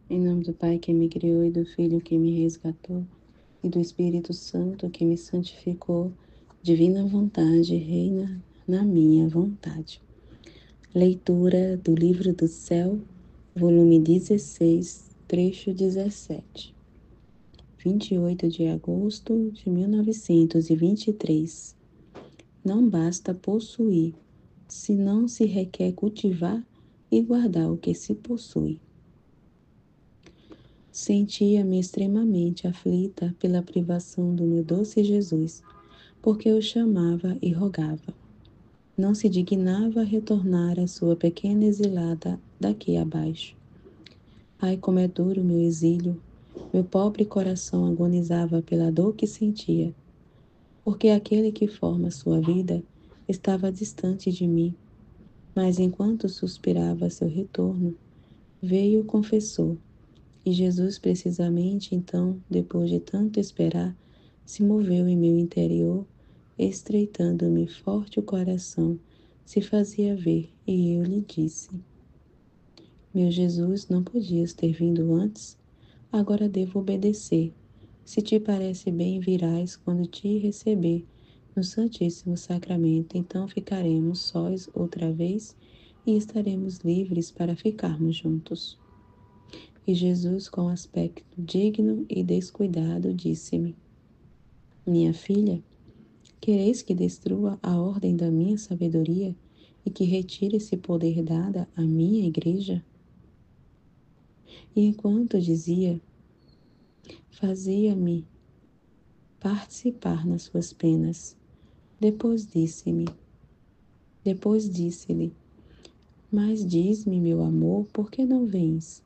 Em nome do Pai que me criou e do Filho que me resgatou e do Espírito Santo que me santificou, divina vontade reina na minha vontade. Leitura do Livro do Céu, volume 16, trecho 17. 28 de agosto de 1923. Não basta possuir, se não se requer cultivar e guardar o que se possui. Sentia-me extremamente aflita pela privação do meu doce Jesus, porque eu chamava e rogava. Não se dignava retornar à sua pequena exilada daqui abaixo. Ai, como é duro meu exílio! Meu pobre coração agonizava pela dor que sentia, porque aquele que forma sua vida estava distante de mim. Mas enquanto suspirava seu retorno, veio o confessor. E Jesus, precisamente então, depois de tanto esperar, se moveu em meu interior, estreitando-me forte o coração, se fazia ver, e eu lhe disse: Meu Jesus, não podias ter vindo antes? Agora devo obedecer. Se te parece bem, virás quando te receber no Santíssimo Sacramento, então ficaremos sós outra vez e estaremos livres para ficarmos juntos. E Jesus, com aspecto digno e descuidado, disse-me: Minha filha, quereis que destrua a ordem da minha sabedoria e que retire esse poder dado à minha igreja? E enquanto dizia, fazia-me participar nas suas penas. Depois disse-lhe: Mas diz-me, meu amor, por que não vens?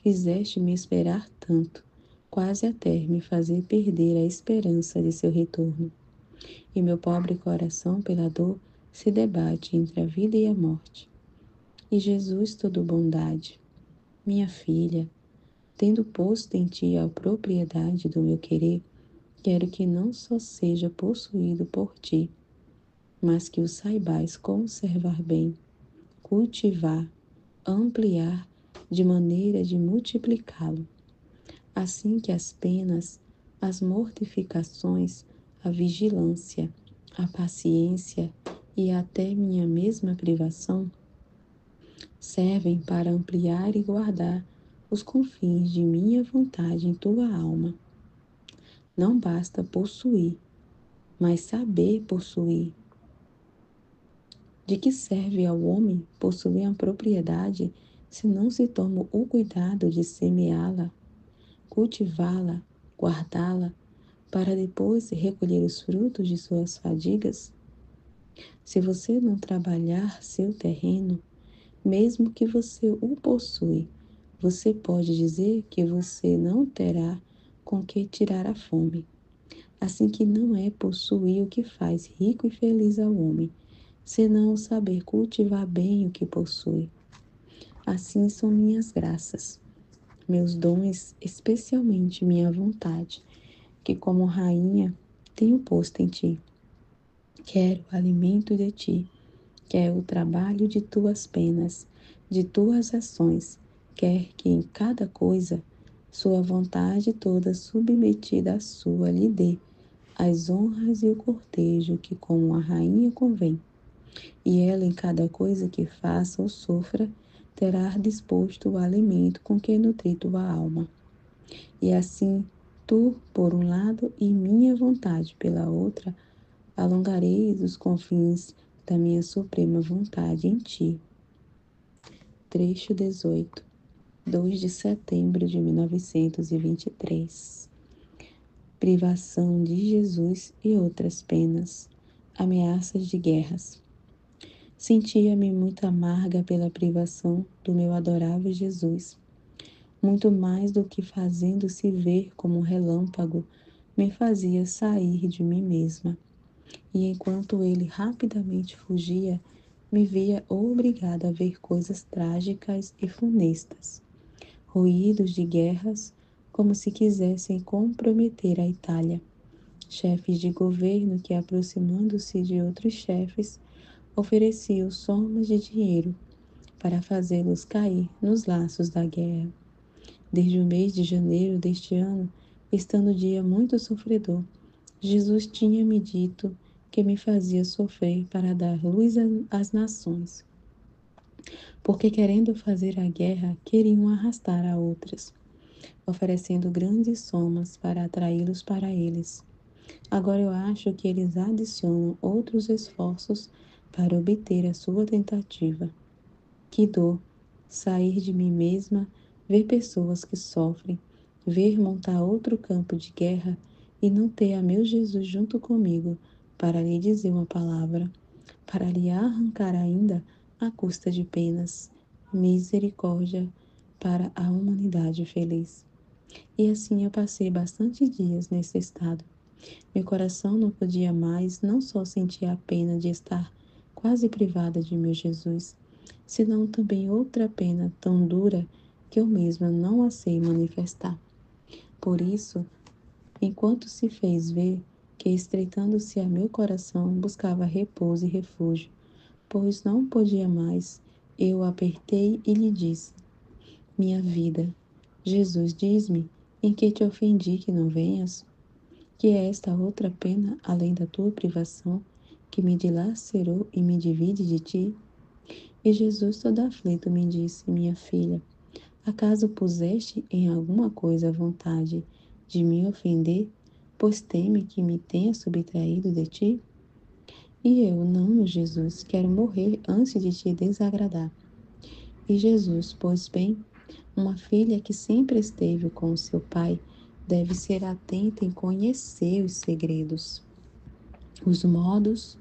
Fizeste-me esperar tanto, quase até me fazer perder a esperança de seu retorno. E meu pobre coração, pela dor, se debate entre a vida e a morte. E Jesus, todo bondade, minha filha, tendo posto em ti a propriedade do meu querer, quero que não só seja possuído por ti, mas que o saibais conservar bem, cultivar, ampliar, de maneira de multiplicá-lo, assim que as penas, as mortificações, a vigilância, a paciência e até minha mesma privação servem para ampliar e guardar os confins de minha vontade em tua alma. Não basta possuir, mas saber possuir. De que serve ao homem possuir a propriedade se não se toma o cuidado de semeá-la, cultivá-la, guardá-la, para depois recolher os frutos de suas fadigas? Se você não trabalhar seu terreno, mesmo que você o possui, você pode dizer que você não terá com que tirar a fome. Assim que não é possuir o que faz rico e feliz ao homem, senão saber cultivar bem o que possui. Assim são minhas graças, meus dons, especialmente minha vontade, que como rainha tenho posto em ti. Quero o alimento de ti, quero o trabalho de tuas penas, de tuas ações, quer que em cada coisa sua vontade toda submetida à sua lhe dê as honras e o cortejo que como a rainha convém. E ela em cada coisa que faça ou sofra, terá disposto o alimento com que nutrir tua alma. E assim, tu, por um lado, e minha vontade pela outra, alongareis os confins da minha suprema vontade em ti. Trecho 18, 2 de setembro de 1923. Privação de Jesus e outras penas. Ameaças de guerras. Sentia-me muito amarga pela privação do meu adorável Jesus, muito mais do que fazendo-se ver como um relâmpago, me fazia sair de mim mesma. E enquanto ele rapidamente fugia, me via obrigada a ver coisas trágicas e funestas, ruídos de guerras, como se quisessem comprometer a Itália, chefes de governo que, aproximando-se de outros chefes, ofereciam somas de dinheiro para fazê-los cair nos laços da guerra. Desde o mês de janeiro deste ano, estando o dia muito sofredor, Jesus tinha me dito que me fazia sofrer para dar luz às nações, porque querendo fazer a guerra, queriam arrastar a outras, oferecendo grandes somas para atraí-los para eles. Agora eu acho que eles adicionam outros esforços para obter a sua tentativa. Que dor sair de mim mesma, ver pessoas que sofrem, ver montar outro campo de guerra e não ter a meu Jesus junto comigo para lhe dizer uma palavra, para lhe arrancar ainda à custa de penas, misericórdia para a humanidade feliz. E assim eu passei bastante dias nesse estado. Meu coração não podia mais não só sentir a pena de estar quase privada de meu Jesus, senão também outra pena tão dura que eu mesma não a sei manifestar. Por isso, enquanto se fez ver que, estreitando-se a meu coração, buscava repouso e refúgio, pois não podia mais, eu o apertei e lhe disse: Minha vida, Jesus, diz-me, em que te ofendi que não venhas? Que é esta outra pena, além da tua privação, que me dilacerou e me divide de ti? E Jesus, todo aflito, me disse: Minha filha, acaso puseste em alguma coisa a vontade de me ofender, pois teme que me tenha subtraído de ti? E eu, não, meu Jesus, quero morrer antes de te desagradar. E Jesus, pois bem, uma filha que sempre esteve com o seu pai deve ser atenta em conhecer os segredos, os modos,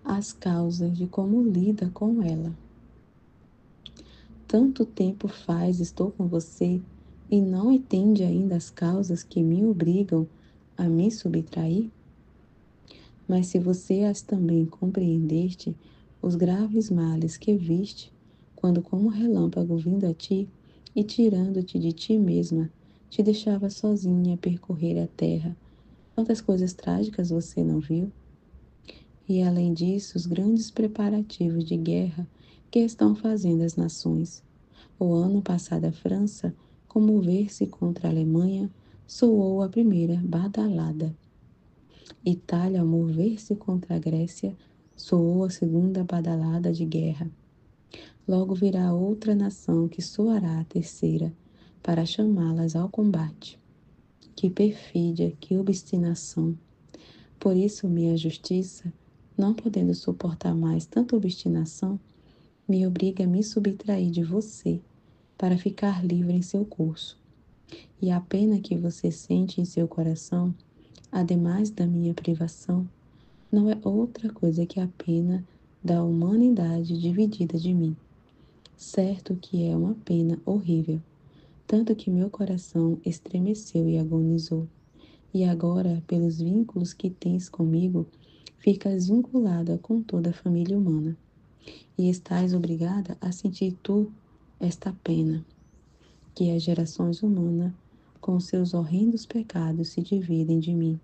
as causas de como lida com ela. Tanto tempo faz estou com você e não entende ainda as causas que me obrigam a me subtrair? Mas se você as também compreendeste, os graves males que viste, quando como relâmpago vindo a ti e tirando-te de ti mesma, te deixava sozinha a percorrer a terra, quantas coisas trágicas você não viu? E além disso, os grandes preparativos de guerra que estão fazendo as nações. O ano passado a França, como mover-se contra a Alemanha, soou a primeira badalada. Itália, ao mover-se contra a Grécia, soou a segunda badalada de guerra. Logo virá outra nação que soará a terceira, para chamá-las ao combate. Que perfídia, que obstinação! Por isso, minha justiça, não podendo suportar mais tanta obstinação, me obriga a me subtrair de você, para ficar livre em seu curso. E a pena que você sente em seu coração, ademais da minha privação, não é outra coisa que a pena da humanidade dividida de mim. Certo que é uma pena horrível, tanto que meu coração estremeceu e agonizou. E agora, pelos vínculos que tens comigo, ficas vinculada com toda a família humana, e estás obrigada a sentir tu esta pena, que as gerações humanas, com seus horrendos pecados, se dividem de mim.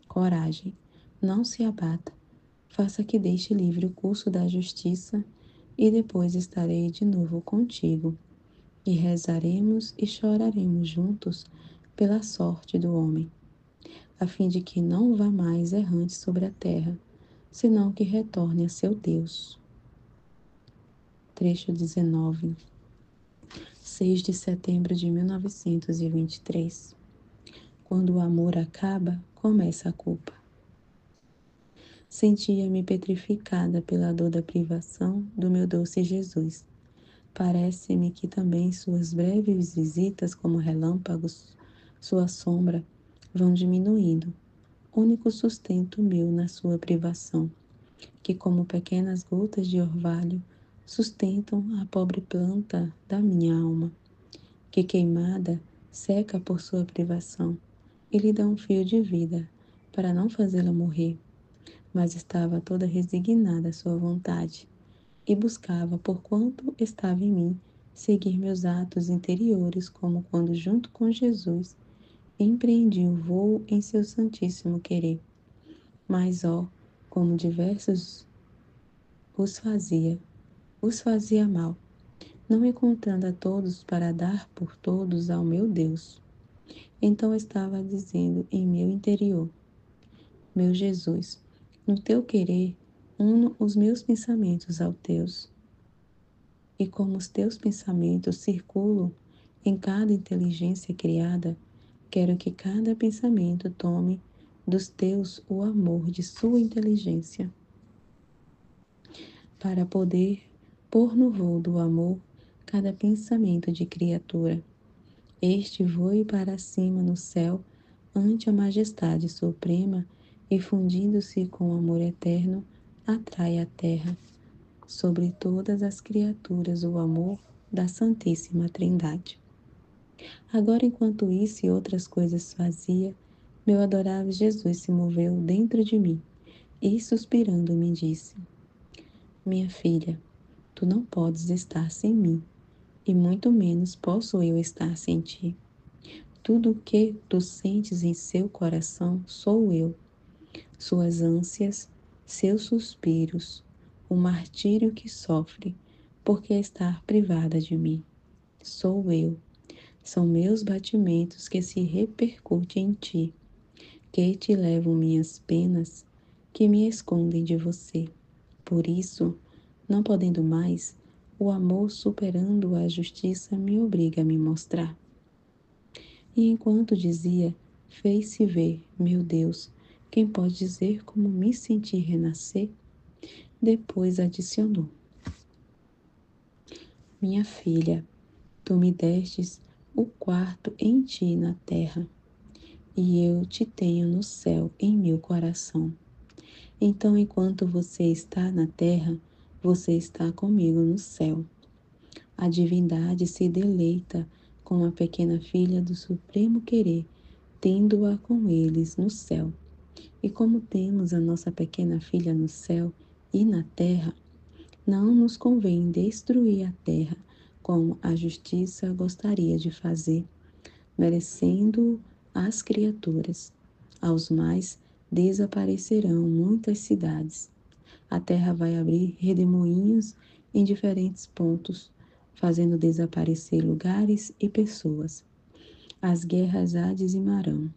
Coragem, não se abata, faça que deixe livre o curso da justiça, e depois estarei de novo contigo, e rezaremos e choraremos juntos pela sorte do homem, a fim de que não vá mais errante sobre a terra, senão que retorne a seu Deus. Trecho 19, 6 de setembro de 1923. Quando o amor acaba, começa a culpa. Sentia-me petrificada pela dor da privação do meu doce Jesus. Parece-me que também suas breves visitas como relâmpagos, sua sombra, vão diminuindo, único sustento meu na sua privação, que como pequenas gotas de orvalho sustentam a pobre planta da minha alma, que queimada seca por sua privação e lhe dá um fio de vida para não fazê-la morrer, mas estava toda resignada à sua vontade e buscava, por quanto estava em mim, seguir meus atos interiores, como quando, junto com Jesus, empreendi o voo em seu santíssimo querer. Mas, ó, como diversos os fazia mal, não encontrando a todos para dar por todos ao meu Deus. Então estava dizendo em meu interior: meu Jesus, no teu querer, uno os meus pensamentos aos teus. E como os teus pensamentos circulam em cada inteligência criada, quero que cada pensamento tome dos teus o amor de sua inteligência, para poder pôr no voo do amor cada pensamento de criatura. Este voe para cima no céu ante a majestade suprema e fundindo-se com o amor eterno, atrai à terra, sobre todas as criaturas, o amor da Santíssima Trindade. Agora, enquanto isso e outras coisas fazia, meu adorável Jesus se moveu dentro de mim e, suspirando, me disse: minha filha, tu não podes estar sem mim, e muito menos posso eu estar sem ti. Tudo o que tu sentes em seu coração sou eu, suas ânsias, seus suspiros, o martírio que sofre, porque estar privada de mim. Sou eu, são meus batimentos que se repercutem em ti, que te levam minhas penas, que me escondem de você. Por isso, não podendo mais, o amor superando a justiça me obriga a me mostrar. E enquanto dizia, fez-se ver, meu Deus, quem pode dizer como me senti renascer? Depois adicionou: minha filha, tu me destes o quarto em ti na terra, e eu te tenho no céu em meu coração. Então, enquanto você está na terra, você está comigo no céu. A divindade se deleita com a pequena filha do supremo querer, tendo-a com eles no céu. E como temos a nossa pequena filha no céu e na terra, não nos convém destruir a terra como a justiça gostaria de fazer, merecendo as criaturas. Aos mais desaparecerão muitas cidades. A terra vai abrir redemoinhos em diferentes pontos, fazendo desaparecer lugares e pessoas. As guerras a dizimarão,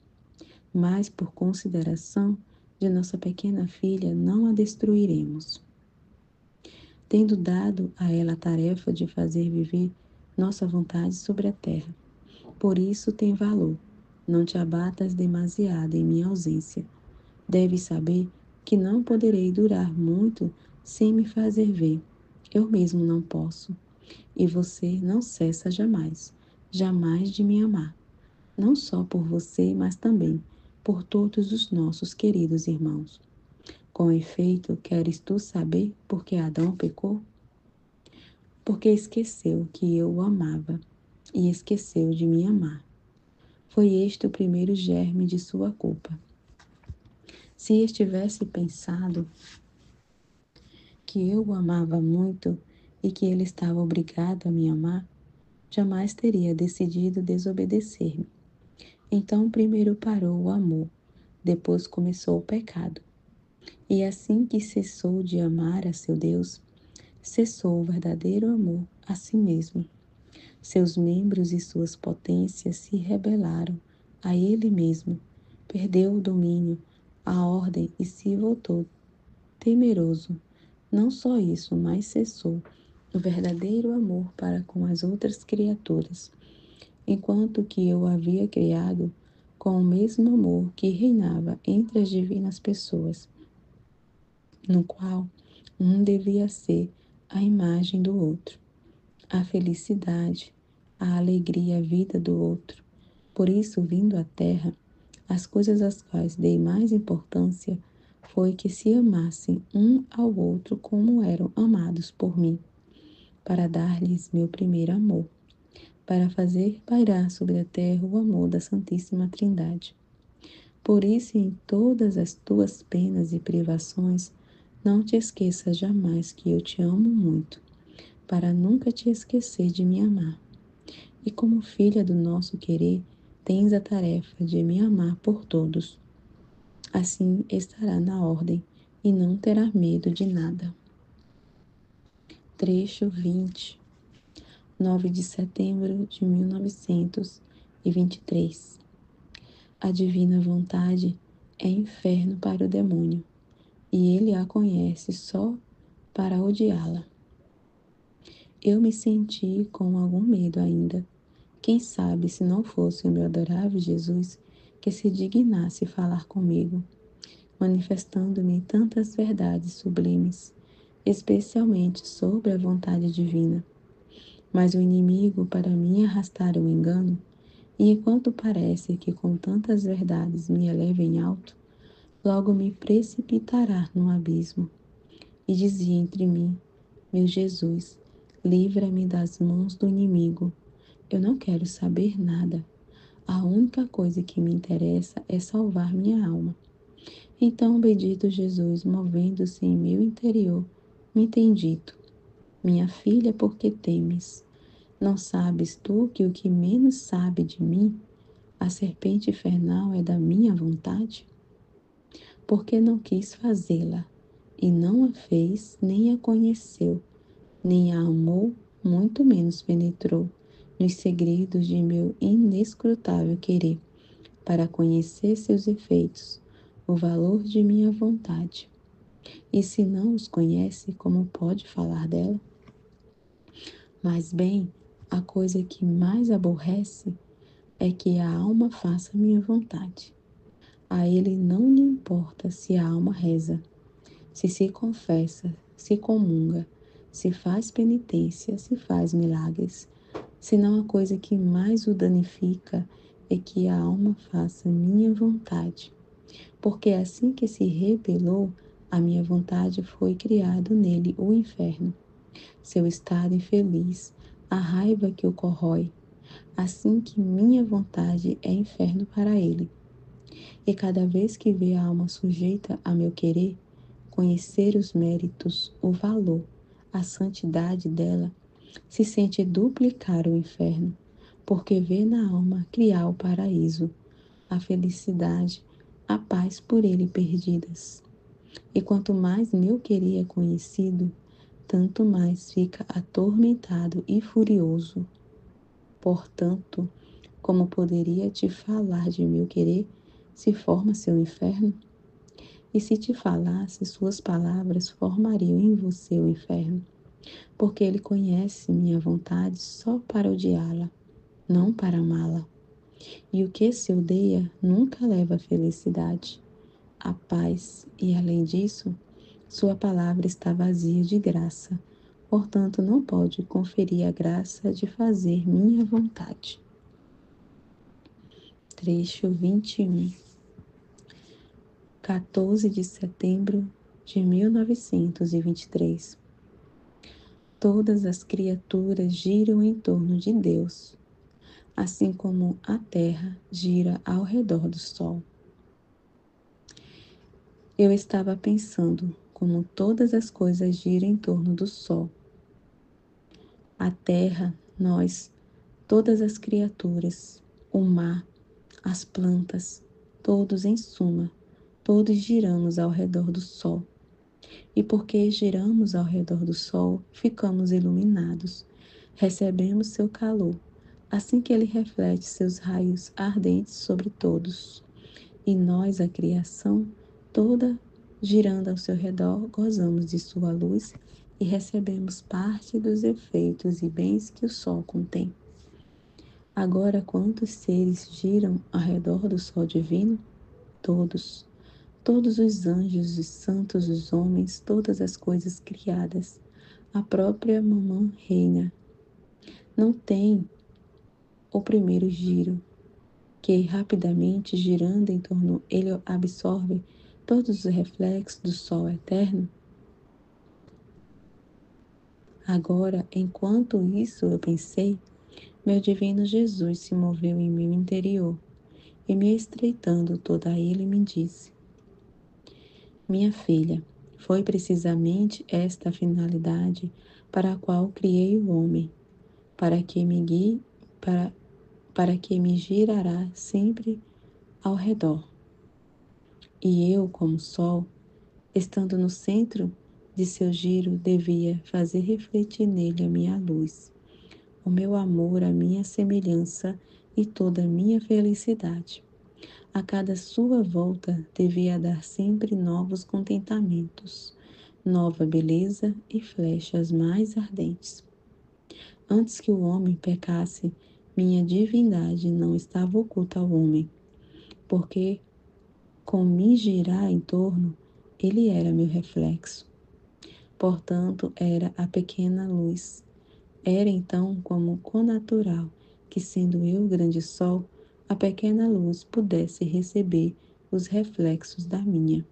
mas por consideração de nossa pequena filha não a destruiremos, tendo dado a ela a tarefa de fazer viver nossa vontade sobre a terra. Por isso tem valor, não te abatas demasiado em minha ausência. Deves saber que não poderei durar muito sem me fazer ver. Eu mesmo não posso. E você não cessa jamais, jamais de me amar. Não só por você, mas também por todos os nossos queridos irmãos. Com efeito, queres tu saber por que Adão pecou? Porque esqueceu que eu o amava e esqueceu de me amar. Foi este o primeiro germe de sua culpa. Se estivesse pensado que eu o amava muito e que ele estava obrigado a me amar, jamais teria decidido desobedecer-me. Então primeiro parou o amor, depois começou o pecado. E assim que cessou de amar a seu Deus, cessou o verdadeiro amor a si mesmo. Seus membros e suas potências se rebelaram a ele mesmo, perdeu o domínio, a ordem e se voltou temeroso. Não só isso, mas cessou o verdadeiro amor para com as outras criaturas, enquanto que eu havia criado com o mesmo amor que reinava entre as divinas pessoas, no qual um devia ser a imagem do outro, a felicidade, a alegria, a vida do outro. Por isso, vindo à Terra, as coisas às quais dei mais importância foi que se amassem um ao outro como eram amados por mim, para dar-lhes meu primeiro amor, para fazer pairar sobre a terra o amor da Santíssima Trindade. Por isso, em todas as tuas penas e privações, não te esqueças jamais que eu te amo muito, para nunca te esquecer de me amar. E como filha do nosso querer, tens a tarefa de me amar por todos. Assim estará na ordem e não terá medo de nada. Trecho 20. 9 de setembro de 1923. A divina vontade é inferno para o demônio, e ele a conhece só para odiá-la. Eu me senti com algum medo ainda. Quem sabe se não fosse o meu adorável Jesus que se dignasse falar comigo, manifestando-me tantas verdades sublimes, especialmente sobre a vontade divina. Mas o inimigo, para me arrastar ao engano, e enquanto parece que com tantas verdades me eleva em alto, logo me precipitará no abismo. E dizia entre mim: meu Jesus, livra-me das mãos do inimigo. Eu não quero saber nada. A única coisa que me interessa é salvar minha alma. Então, o bendito Jesus, movendo-se em meu interior, me tem dito: minha filha, por que temes? Não sabes tu que o que menos sabe de mim, a serpente infernal, é da minha vontade? Porque não quis fazê-la, e não a fez, nem a conheceu, nem a amou, muito menos penetrou nos segredos de meu inescrutável querer, para conhecer seus efeitos, o valor de minha vontade. E se não os conhece, como pode falar dela? Mas bem, a coisa que mais aborrece é que a alma faça minha vontade. A ele não lhe importa se a alma reza, se confessa, se comunga, se faz penitência, se faz milagres, senão a coisa que mais o danifica é que a alma faça minha vontade. Porque assim que se rebelou, a minha vontade foi criado nele o inferno, seu estado infeliz, a raiva que o corrói, assim que minha vontade é inferno para ele. E cada vez que vê a alma sujeita a meu querer, conhecer os méritos, o valor, a santidade dela, se sente duplicar o inferno, porque vê na alma criar o paraíso, a felicidade, a paz por ele perdidas. E quanto mais meu querer é conhecido, tanto mais fica atormentado e furioso. Portanto, como poderia te falar de meu querer, se forma seu inferno? E se te falasse, suas palavras formariam em você o inferno, porque ele conhece minha vontade só para odiá-la, não para amá-la. E o que se odeia nunca leva a felicidade, a paz, e além disso, sua palavra está vazia de graça, portanto não pode conferir a graça de fazer minha vontade. Trecho 21, 14 de setembro de 1923. Todas as criaturas giram em torno de Deus, assim como a Terra gira ao redor do Sol. Eu estava pensando como todas as coisas giram em torno do Sol. A Terra, nós, todas as criaturas, o mar, as plantas, todos em suma, todos giramos ao redor do Sol. E porque giramos ao redor do Sol, ficamos iluminados, recebemos seu calor, assim que ele reflete seus raios ardentes sobre todos. E nós, a criação, toda girando ao seu redor, gozamos de sua luz e recebemos parte dos efeitos e bens que o Sol contém. Agora, quantos seres giram ao redor do Sol divino? Todos. Todos os anjos, os santos, os homens, todas as coisas criadas. A própria Mamã Reina não tem o primeiro giro, que rapidamente girando em torno, ele absorve todos os reflexos do Sol eterno? Agora, enquanto isso eu pensei, meu divino Jesus se moveu em meu interior e me estreitando toda ele me disse: minha filha, foi precisamente esta a finalidade para a qual criei o homem, para que me guie, para que me girará sempre ao redor. E eu, como sol, estando no centro de seu giro, devia fazer refletir nele a minha luz, o meu amor, a minha semelhança e toda a minha felicidade. A cada sua volta devia dar sempre novos contentamentos, nova beleza e flechas mais ardentes. Antes que o homem pecasse, minha divindade não estava oculta ao homem, porque com me girar em torno, ele era meu reflexo. Portanto, era a pequena luz. Era então como connatural que, sendo eu o grande sol, a pequena luz pudesse receber os reflexos da minha.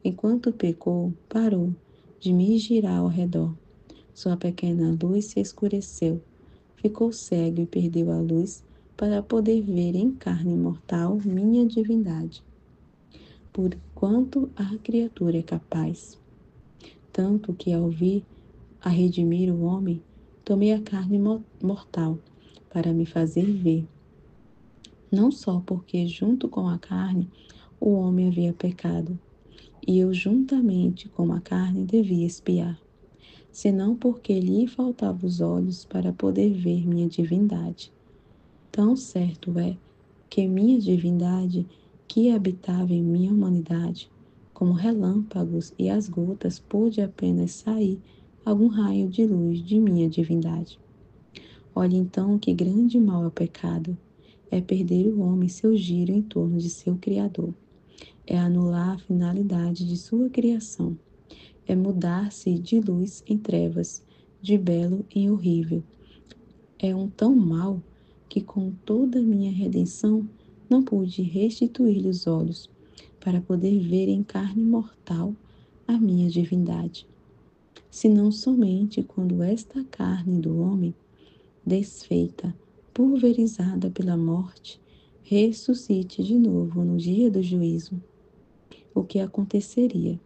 Enquanto pecou, parou de me girar ao redor. Sua pequena luz se escureceu, ficou cego e perdeu a luz para poder ver em carne mortal minha divindade. Por quanto a criatura é capaz, tanto que ao vir a redimir o homem, tomei a carne mortal para me fazer ver. Não só porque junto com a carne o homem havia pecado, e eu juntamente com a carne devia expiar, senão porque lhe faltavam os olhos para poder ver minha divindade. Tão certo é que minha divindade, que habitava em minha humanidade, como relâmpagos e as gotas, pôde apenas sair algum raio de luz de minha divindade. Olhe então que grande mal é o pecado. É perder o homem seu giro em torno de seu Criador. É anular a finalidade de sua criação. É mudar-se de luz em trevas, de belo em horrível. É um tão mal que com toda a minha redenção não pude restituir-lhe os olhos, para poder ver em carne mortal a minha divindade, senão somente quando esta carne do homem, desfeita, pulverizada pela morte, ressuscite de novo no dia do juízo. O que aconteceria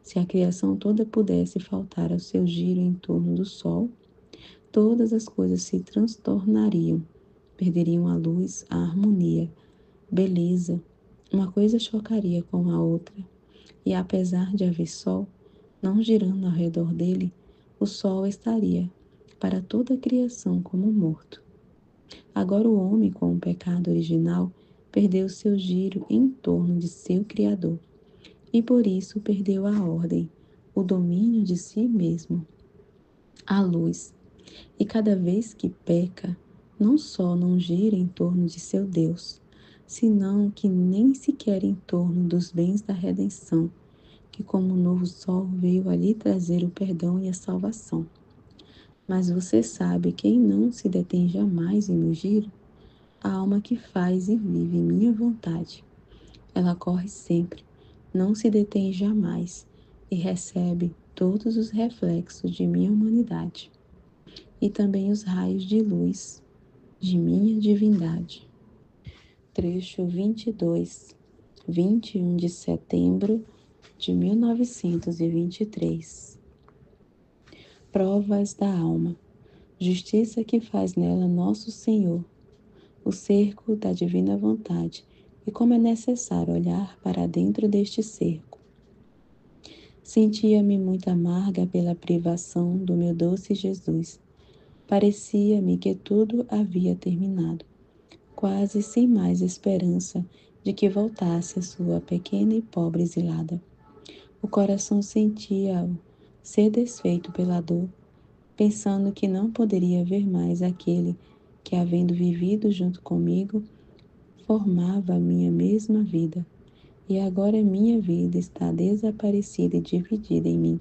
se a criação toda pudesse faltar ao seu giro em torno do sol? Todas as coisas se transtornariam, perderiam a luz, a harmonia, beleza. Uma coisa chocaria com a outra, e apesar de haver sol, não girando ao redor dele, o sol estaria, para toda a criação, como morto. Agora o homem, com o pecado original, perdeu seu giro em torno de seu Criador, e por isso perdeu a ordem, o domínio de si mesmo, a luz. E cada vez que peca, não só não gira em torno de seu Deus, senão que nem sequer em torno dos bens da redenção, que como um novo sol veio ali trazer o perdão e a salvação. Mas você sabe quem não se detém jamais em meu giro? A alma que faz e vive minha vontade. Ela corre sempre, não se detém jamais e recebe todos os reflexos de minha humanidade e também os raios de luz de minha divindade. Trecho 22, 21 de setembro de 1923. Provas da alma. Justiça que faz nela nosso Senhor, o cerco da divina vontade, e como é necessário olhar para dentro deste cerco. Sentia-me muito amarga pela privação do meu doce Jesus. Parecia-me que tudo havia terminado, quase sem mais esperança de que voltasse a sua pequena e pobre exilada. O coração sentia-o ser desfeito pela dor, pensando que não poderia ver mais aquele que, havendo vivido junto comigo, formava a minha mesma vida. E agora minha vida está desaparecida e dividida em mim.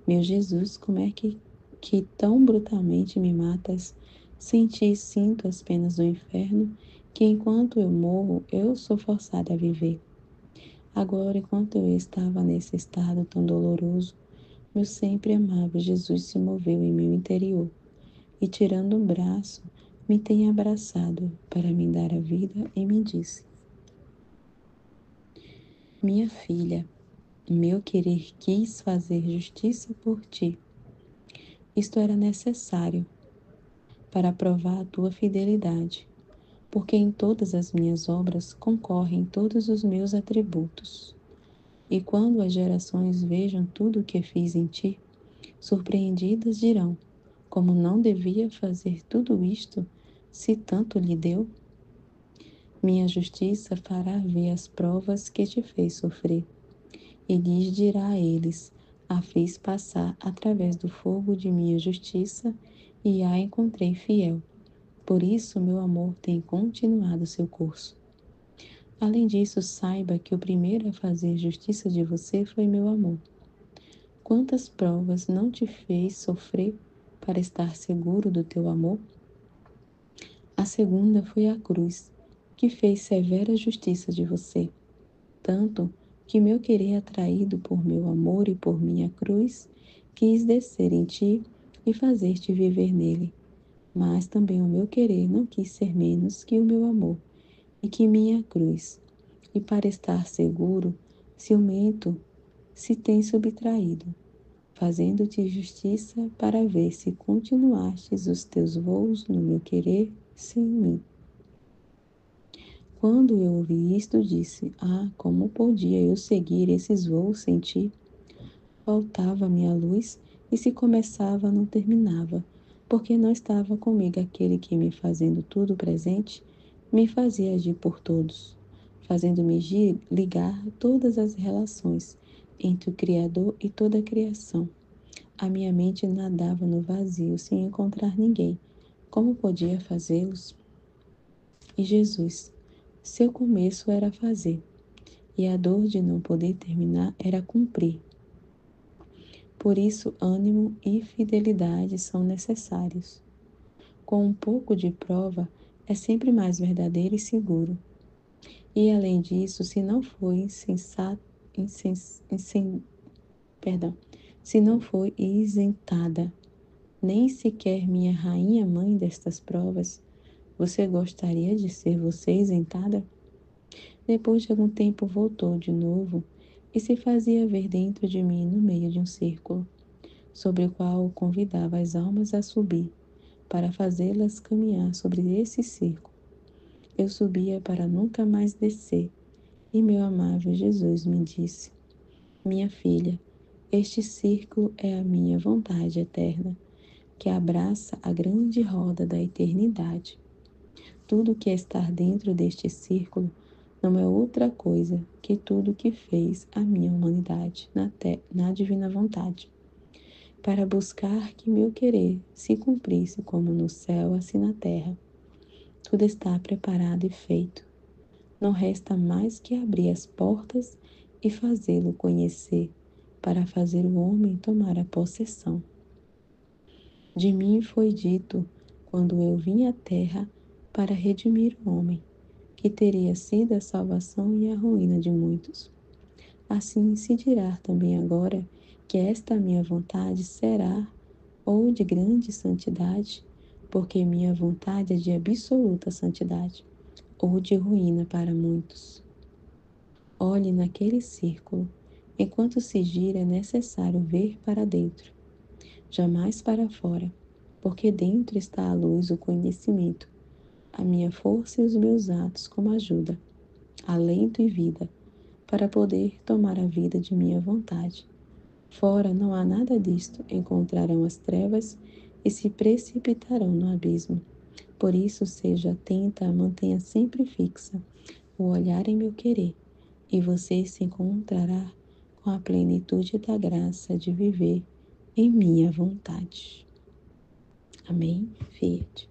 Meu Jesus, como é que tão brutalmente me matas? Senti e sinto as penas do inferno, que enquanto eu morro, eu sou forçada a viver. Agora, enquanto eu estava nesse estado tão doloroso, meu sempre amável Jesus se moveu em meu interior e, tirando um braço, me tem abraçado para me dar a vida e me disse: Minha filha, meu querer quis fazer justiça por ti. Isto era necessário para provar a tua fidelidade, porque em todas as minhas obras concorrem todos os meus atributos. E quando as gerações vejam tudo o que fiz em ti, surpreendidas dirão: como não devia fazer tudo isto, se tanto lhe deu? Minha justiça fará ver as provas que te fez sofrer, e lhes dirá a eles: a fiz passar através do fogo de minha justiça, e a encontrei fiel. Por isso, meu amor tem continuado seu curso. Além disso, saiba que o primeiro a fazer justiça de você foi meu amor. Quantas provas não te fez sofrer para estar seguro do teu amor? A segunda foi a cruz, que fez severa justiça de você, tanto que meu querer atraído por meu amor e por minha cruz, quis descer em ti e fazer-te viver nele. Mas também o meu querer não quis ser menos que o meu amor e que minha cruz. E para estar seguro, ciumento se tem subtraído, fazendo-te justiça para ver se continuastes os teus voos no meu querer sem mim. Quando eu ouvi isto, disse: ah, como podia eu seguir esses voos sem ti? Faltava-me a luz, e se começava, não terminava, porque não estava comigo aquele que, me fazendo tudo presente, me fazia agir por todos, fazendo-me ligar todas as relações entre o Criador e toda a criação. A minha mente nadava no vazio sem encontrar ninguém. Como podia fazê-los? E Jesus, seu começo era fazer, e a dor de não poder terminar era cumprir. Por isso, ânimo e fidelidade são necessários. Com um pouco de prova, é sempre mais verdadeiro e seguro. E além disso, se não foi perdão, se não foi isentada, nem sequer minha rainha mãe destas provas, você gostaria de ser você isentada? Depois de algum tempo voltou de novo e se fazia ver dentro de mim no meio de um círculo, sobre o qual convidava as almas a subir, para fazê-las caminhar sobre esse círculo. Eu subia para nunca mais descer, e meu amável Jesus me disse: minha filha, este círculo é a minha vontade eterna, que abraça a grande roda da eternidade. Tudo que está dentro deste círculo não é outra coisa que tudo que fez a minha humanidade na divina vontade, para buscar que meu querer se cumprisse como no céu, assim na terra. Tudo está preparado e feito. Não resta mais que abrir as portas e fazê-lo conhecer, para fazer o homem tomar a possessão. De mim foi dito, quando eu vim à terra para redimir o homem, que teria sido a salvação e a ruína de muitos. Assim se dirá também agora que esta minha vontade será ou de grande santidade, porque minha vontade é de absoluta santidade, ou de ruína para muitos. Olhe naquele círculo. Enquanto se gira, é necessário ver para dentro, jamais para fora, porque dentro está a luz, o conhecimento, a minha força e os meus atos como ajuda, alento e vida, para poder tomar a vida de minha vontade. Fora não há nada disto, encontrarão as trevas e se precipitarão no abismo. Por isso, seja atenta, mantenha sempre fixa o olhar em meu querer, e você se encontrará com a plenitude da graça de viver em minha vontade. Amém? Fiat.